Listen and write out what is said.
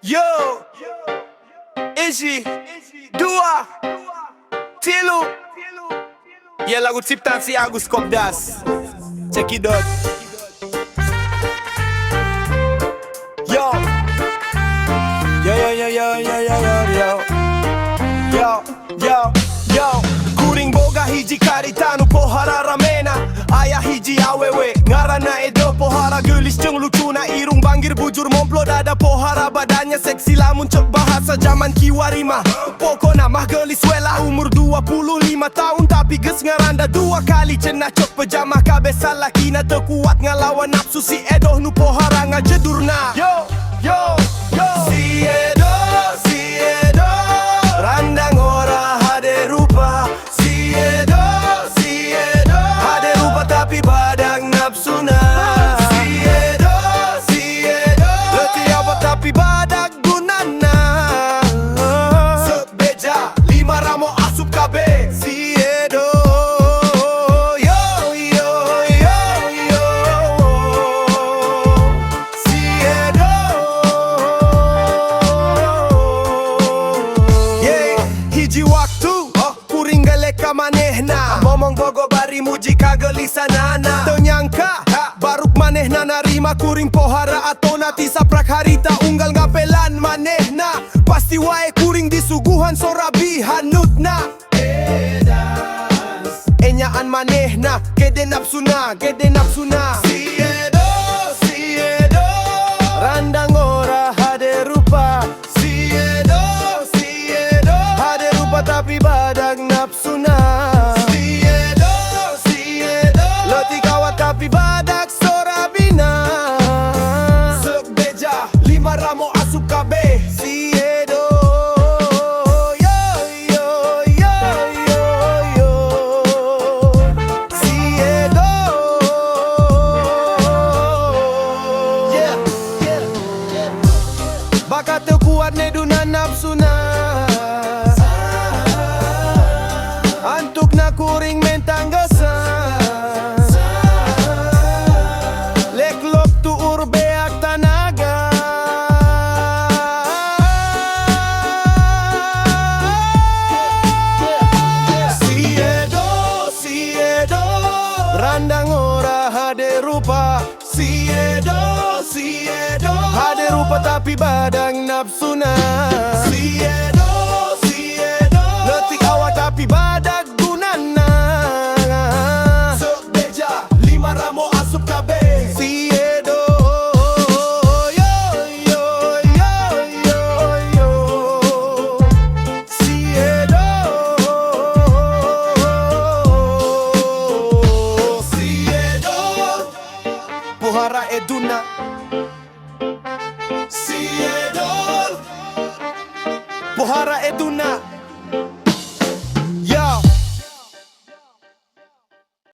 Yo, isi, dua, tilu. Ya lagu ciptaan si Agus Kopdas. Cekidot. Yo, yo, yo, yo, yo, yo, yo, yo, yo, yo, yo. Kuring boga hiji karitanu pohara ramena. Ayah hiji awewe ngarana edo pohara gelis ceng lucu na irung banggir bujur momplo dada pohara badannya seksi lamun cek bahasa zaman kiwarima. Pokona mah gelis wela umur 25 tahun tapi ges ngaranda dua kali cenah cek pejamah kabe salakina tekuat ngalawan nafsu si edo nu pohara ngajedurna. Yo, yo, yo. Si edo, si edo randang ora hade rupa. Si edo, si edo hade rupa tapi badang nafsuna. Si edo, si edo letih apa tapi badak gunana. Sebeja lima ramo asup kabe. Si edo, yo, yo, yo, yo. Si edo, yeah. Hiji waktu kuring galeka manehna momong bogo bari muji kagelisanana. Teu nyangka baruk manehna narima kuring pohara atau nati saprak harita unggal ngapelan manehna. Pasti wae kuring disuguhan sorabi hanutna. Enyaan manehna gede nafsuna, gede nafsuna. Si edo, si edo randang ora hade rupa. Si edo, si edo hade rupa tapi badak nafsuna. Si edo, si edo letih kawat tapi badak sorabina. Sebeja lima ramo asup kabe. Si edo, yo, yo, yo, yo, yo. Si edo, yeah, yeah, yeah. Baka teu kuat neduna nafsuna. Antuk na kuring mentang gesan. Leklok tu urbeak tanaga. Si edo, si edo randang ora hade rupa. Si edo, si edo hade rupa tapi badang nafsuna. Si edo, si edo letih awak tapi badak gunana. Sebeja lima ramo asup kabe. Si edo, yo, yo, yo, yo, yo. Si edo, si edo pohara eduna. Si edo pohara eduna.